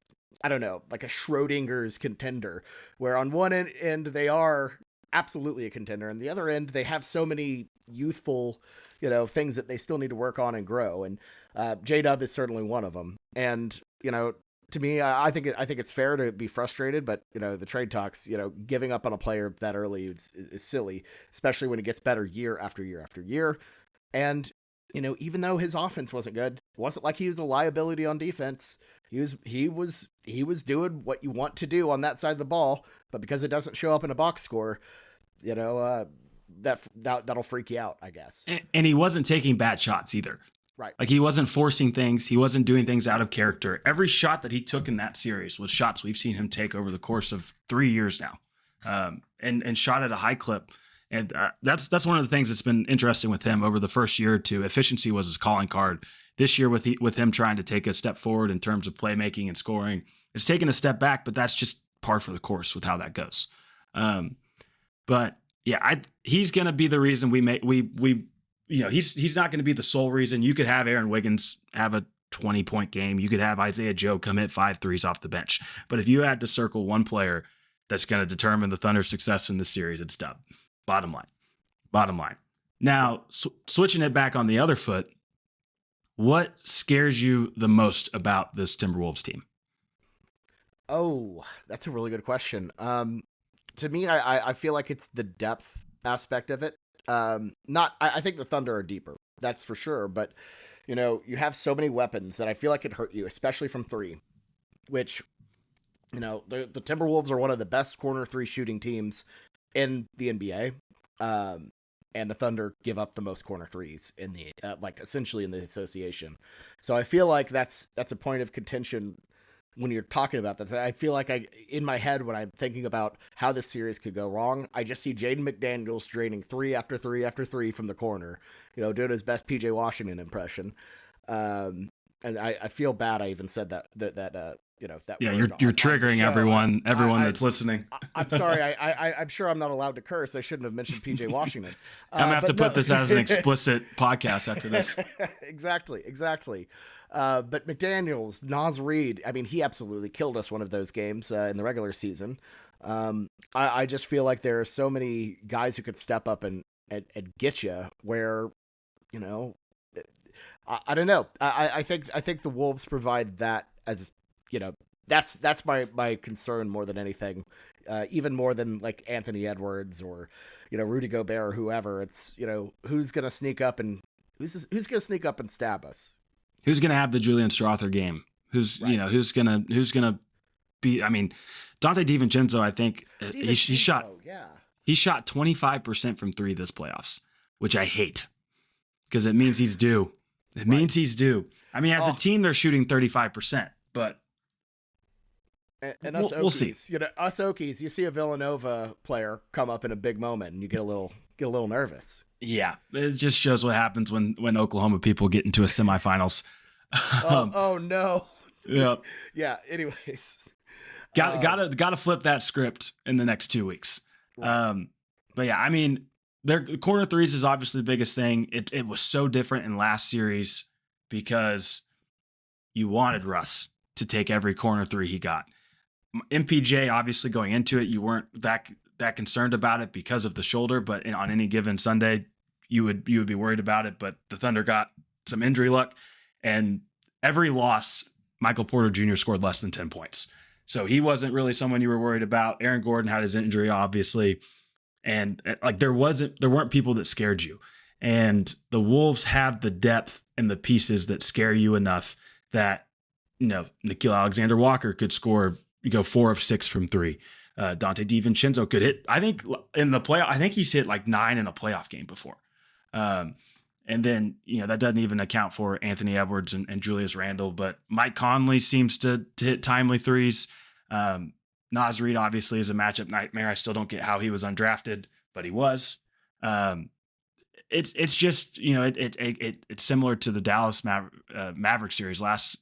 Schrodinger's contender, where on one end they are absolutely a contender, and the other end they have so many youthful, things that they still need to work on and grow. And J-Dub is certainly one of them. And, to me, I think it's fair to be frustrated, but, the trade talks, giving up on a player that early is silly, especially when it gets better year after year after year. And, even though his offense wasn't good, it wasn't like he was a liability on defense. He was doing what you want to do on that side of the ball, but because it doesn't show up in a box score, that'll freak you out, I guess. And he wasn't taking bad shots either. Right. Like, he wasn't forcing things. He wasn't doing things out of character. Every shot that he took in that series was shots we've seen him take over the course of 3 years now, and shot at a high clip. And that's one of the things that's been interesting with him over the first year or two. Efficiency was his calling card. This year, with him trying to take a step forward in terms of playmaking and scoring, it's taken a step back, but that's just par for the course with how that goes. But yeah, he's going to be the reason he's not going to be the sole reason. You could have Aaron Wiggins have a 20-point game. You could have Isaiah Joe come hit 5 threes off the bench. But if you had to circle one player that's going to determine the Thunder's success in this series, it's Dub. Bottom line. Now, switching it back on the other foot, what scares you the most about this Timberwolves team? Oh, that's a really good question. To me, I feel like it's the depth aspect of it. I think the Thunder are deeper, that's for sure. But, you have so many weapons that I feel like it hurt you, especially from 3, which, the Timberwolves are one of the best corner 3 shooting teams in the NBA. And the Thunder give up the most corner 3s in the, essentially in the association. So I feel like that's a point of contention when you're talking about that. I feel like in my head, when I'm thinking about how this series could go wrong, I just see Jaden McDaniels draining 3 after 3 after 3 from the corner, doing his best PJ Washington impression. And I feel bad I even said that yeah, you're triggering everyone that's listening. I'm sorry. I'm sure I'm not allowed to curse. I shouldn't have mentioned PJ Washington. I'm gonna have to put this as an explicit podcast after this. Exactly. But McDaniels, Naz Reid, I mean, he absolutely killed us one of those games in the regular season. I just feel like there are so many guys who could step up and get you where, I don't know. I think the Wolves provide that as, that's my concern more than anything, even more than like Anthony Edwards or Rudy Gobert or whoever. It's who's gonna sneak up and who's gonna sneak up and stab us. Who's gonna have the Julian Strother game? Who's Right. who's gonna be? I mean, Dante DiVincenzo. I think he shot. Yeah. He shot 25% from three this playoffs, which I hate because it means he's due. It means he's due. I mean, as a team, they're shooting 35%, but and us we'll see. Us Okies, you see a Villanova player come up in a big moment, and you get a little nervous. Yeah, it just shows what happens when Oklahoma people get into a semifinals. Oh no. Yeah. Yeah. Anyways, gotta flip that script in the next 2 weeks. Right. But yeah, I mean, their corner threes is obviously the biggest thing. It was so different in last series because you wanted Russ to take every corner three he got. MPJ, obviously going into it, you weren't that concerned about it because of the shoulder, but on any given Sunday, you would be worried about it. But the Thunder got some injury luck, and every loss, Michael Porter Jr. scored less than 10 points. So he wasn't really someone you were worried about. Aaron Gordon had his injury, obviously. And like there weren't people that scared you. And the Wolves have the depth and the pieces that scare you enough that, Nickeil Alexander-Walker could score, 4 of 6 from three. Dante DiVincenzo could hit, I think in the playoff, I think he's hit like 9 in a playoff game before. And then, that doesn't even account for Anthony Edwards and Julius Randle, but Mike Conley seems to hit timely threes. Naz Reid obviously is a matchup nightmare. I still don't get how he was undrafted, but he was. It's just, it's similar to the Dallas Maverick series last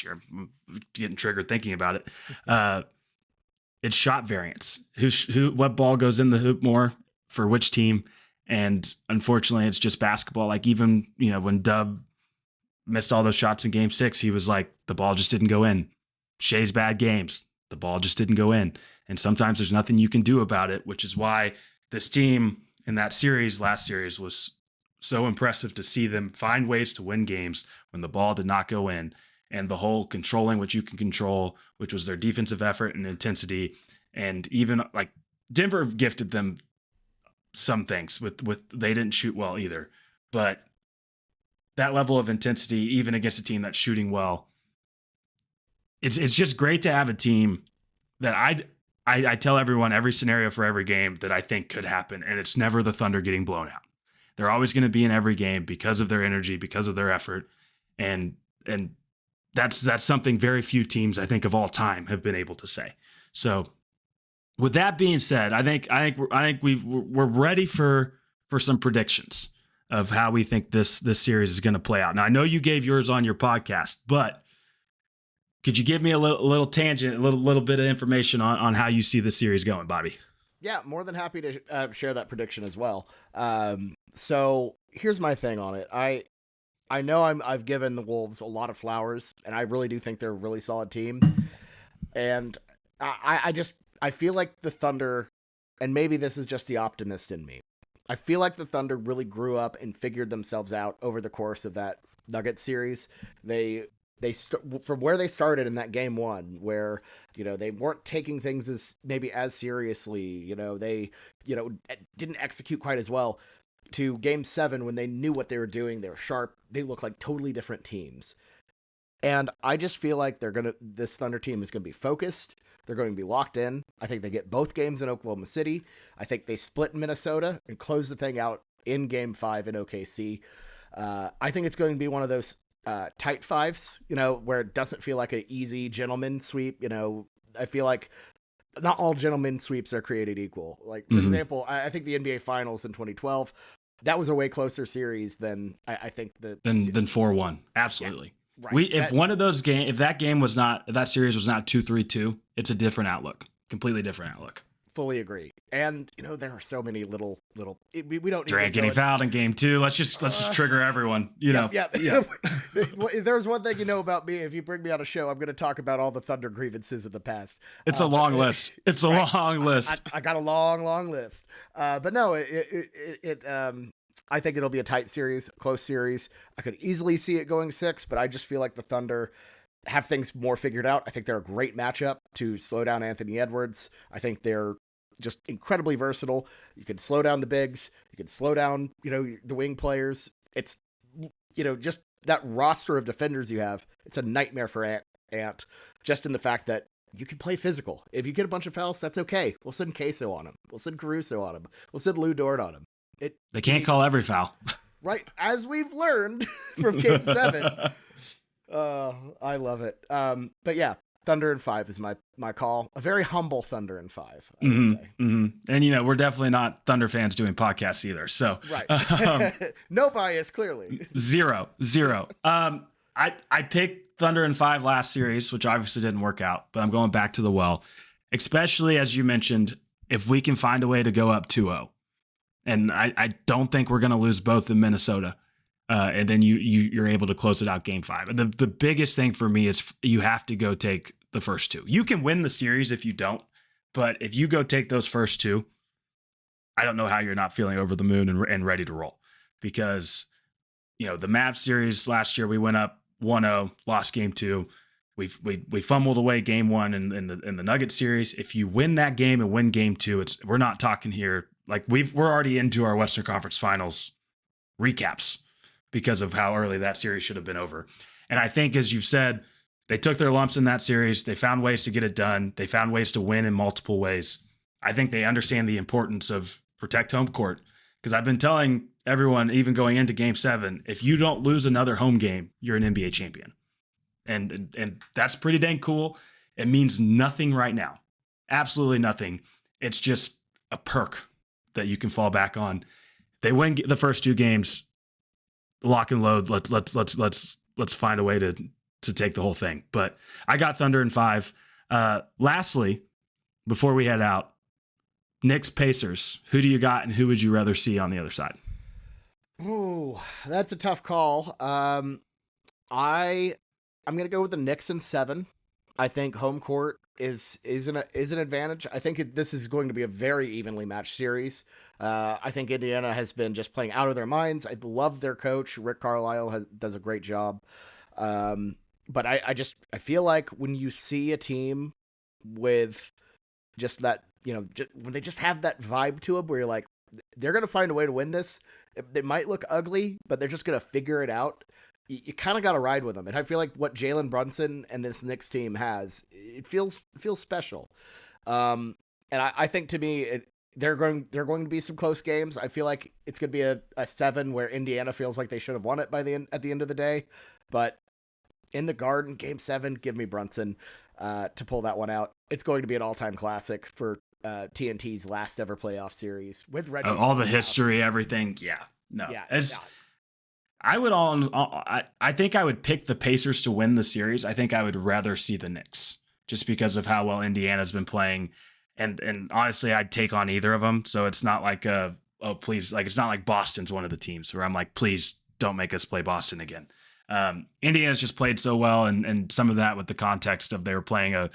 year. I'm getting triggered thinking about it. It's shot variance. What ball goes in the hoop more for which team? And unfortunately, it's just basketball. Like even, when Dub missed all those shots in game 6, he was like, the ball just didn't go in. Shea's bad games, the ball just didn't go in. And sometimes there's nothing you can do about it, which is why this team in that last series was so impressive to see them find ways to win games when the ball did not go in. And the whole controlling what you can control, which was their defensive effort and intensity. And even like Denver gifted them some things with they didn't shoot well either, but that level of intensity, even against a team that's shooting well, it's just great to have a team that I tell everyone every scenario for every game that I think could happen, and it's never the Thunder getting blown out. They're always going to be in every game because of their energy, because of their effort, and that's something very few teams I think of all time have been able to say. So with that being said, I think we're ready for some predictions of how we think this series is going to play out. Now I know you gave yours on your podcast, but could you give me a little tangent, a little bit of information on how you see this series going, Bobby? Yeah, more than happy to share that prediction as well. So here's my thing on it. I know I've given the Wolves a lot of flowers, and I really do think they're a really solid team. And I feel like the Thunder, and maybe this is just the optimist in me, I feel like the Thunder really grew up and figured themselves out over the course of that Nuggets series. From where they started in that game 1, where they weren't taking things as seriously, they didn't execute quite as well, to game 7 when they knew what they were doing, they were sharp, they look like totally different teams. And I just feel like this Thunder team is going to be focused. They're going to be locked in. I think they get both games in Oklahoma City. I think they split in Minnesota and close the thing out in game 5 in OKC. I think it's going to be one of those tight fives, where it doesn't feel like an easy gentleman sweep. I feel like not all gentlemen sweeps are created equal. Like, for example, I think the NBA Finals in 2012, that was a way closer series than I think than 4-1. Absolutely. Yeah, right. If that series was not 2-3-2, it's a different outlook, completely different outlook. Fully agree. And there are so many little we don't Durant getting fouled in game 2. Let's just trigger everyone. Yeah. There's one thing about me. If you bring me on a show, I'm going to talk about all the Thunder grievances of the past. It's a long list. It's a long list. I got a long list. But no, I think it'll be a tight series, close series. I could easily see it going 6, but I just feel like the Thunder, have things more figured out. I think they're a great matchup to slow down Anthony Edwards. I think they're just incredibly versatile. You can slow down the bigs. You can slow down, the wing players. It's, just that roster of defenders you have. It's a nightmare for Ant, just in the fact that you can play physical. If you get a bunch of fouls, that's okay. We'll send Queso on him. We'll send Caruso on him. We'll send Lou Dort on him. They can't call every foul. Right. As we've learned from Game 7. I love it. But yeah, Thunder in 5 is my call. A very humble Thunder in 5, I would say. Mm-hmm. And, we're definitely not Thunder fans doing podcasts either. So right. No bias, clearly. Zero. I picked Thunder in 5 last series, which obviously didn't work out, but I'm going back to the well, especially as you mentioned, if we can find a way to go up 2-0. And I don't think we're going to lose both in Minnesota. And then you're able to close it out Game 5. The biggest thing for me is you have to go take the first 2. You can win the series if you don't, but if you go take those first 2, I don't know how you're not feeling over the moon and ready to roll. Because, the Mavs series last year, we went up 1-0, lost Game 2. We fumbled away Game 1 in the Nuggets series. If you win that game and win Game 2, we're not talking here like we're already into our Western Conference Finals recaps because of how early that series should have been over. And I think, as you've said, they took their lumps in that series. They found ways to get it done. They found ways to win in multiple ways. I think they understand the importance of protect home court, because I've been telling everyone, even going into Game 7, if you don't lose another home game, you're an NBA champion. And that's pretty dang cool. It means nothing right now. Absolutely nothing. It's just a perk that you can fall back on. They win the first 2 games, lock and load. Let's find a way to take the whole thing. But I got Thunder in 5. Lastly, before we head out, Knicks Pacers. Who do you got, and who would you rather see on the other side? Oh, that's a tough call. I'm gonna go with the Knicks in 7. I think home court is an advantage. I think this is going to be a very evenly matched series. I think Indiana has been just playing out of their minds. I love their coach. Rick Carlisle does a great job. But I feel like when you see a team with just that, when they just have that vibe to them where you're like, they're going to find a way to win this. They might look ugly, but they're just going to figure it out. You kind of got to ride with them. And I feel like what Jalen Brunson and this Knicks team has, it feels special. And I think, to me, they're going to be some close games. I feel like it's going to be a 7 where Indiana feels like they should have won it at the end of the day. But in the Garden, Game 7, give me Brunson to pull that one out. It's going to be an all-time classic for TNT's last ever playoff series with Reggie. All the history, everything. Yeah. No. Yeah. I think I would pick the Pacers to win the series. I think I would rather see the Knicks just because of how well Indiana's been playing. And honestly, I'd take on either of them. So it's not like, please, like, it's not like Boston's one of the teams where I'm like, please don't make us play Boston again. Indiana's just played so well. And some of that with the context of they were playing a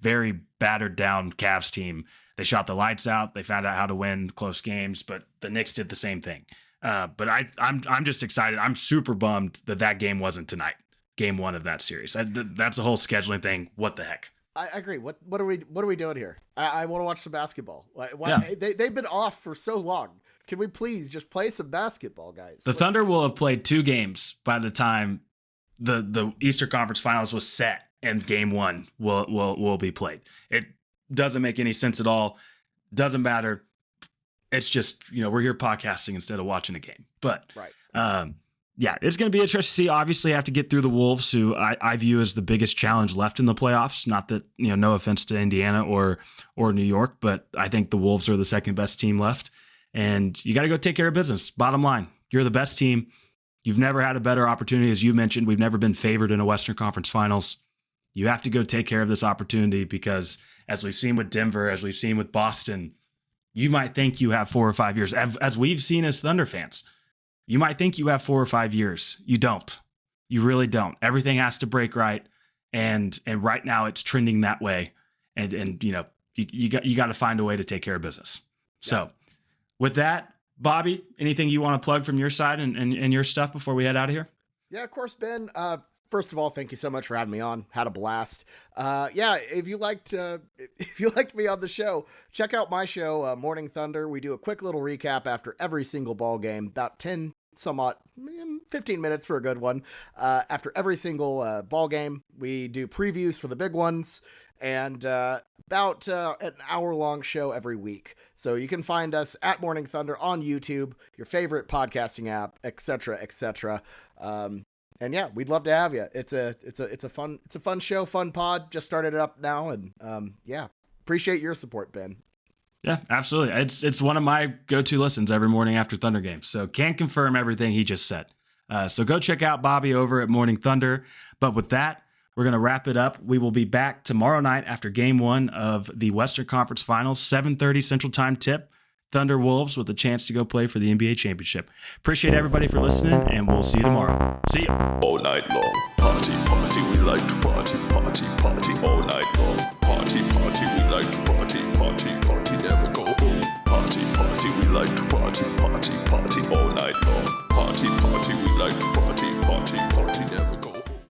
very battered down Cavs team. They shot the lights out. They found out how to win close games, but the Knicks did the same thing. But I'm just excited. I'm super bummed that game wasn't tonight. Game 1 of that series. That's a whole scheduling thing. What the heck? I agree. What are we doing here? I want to watch some basketball. Why, they've been off for so long. Can we please just play some basketball, guys? The Thunder will have played 2 games by the time the Eastern Conference Finals was set and Game 1 will be played. It doesn't make any sense at all. Doesn't matter. It's just, we're here podcasting instead of watching a game. But right. Yeah, it's going to be interesting to see. Obviously, have to get through the Wolves, who I view as the biggest challenge left in the playoffs. Not that, no offense to Indiana or New York, but I think the Wolves are the second best team left. And you got to go take care of business. Bottom line, you're the best team. You've never had a better opportunity. As you mentioned, we've never been favored in a Western Conference Finals. You have to go take care of this opportunity because, as we've seen with Denver, as we've seen with Boston, you might think you have 4 or 5 years. As we've seen as Thunder fans, you might think you have 4 or 5 years. You don't. You really don't. Everything has to break right, and right now it's trending that way. And you got to find a way to take care of business. So, with that, Bobby, anything you want to plug from your side and your stuff before we head out of here? Yeah, of course, Ben. First of all, thank you so much for having me on. Had a blast. If you liked me on the show, check out my show, Morning Thunder. We do a quick little recap after every single ball game, about 10 somewhat 15 minutes for a good one. After every single ball game, we do previews for the big ones, and about an hour-long show every week. So you can find us at Morning Thunder on YouTube, your favorite podcasting app, etc., etc. And yeah, we'd love to have you. It's a fun show, fun pod. Just started it up now, and appreciate your support, Ben. Yeah, absolutely. It's one of my go-to listens every morning after Thunder games. So can confirm everything he just said. So go check out Bobby over at Morning Thunder. But with that, we're going to wrap it up. We will be back tomorrow night after game 1 of the Western Conference Finals, 7:30 Central Time tip. Thunder Wolves with a chance to go play for the NBA championship. Appreciate everybody for listening, and we'll see you tomorrow. See ya. All night long, party, we like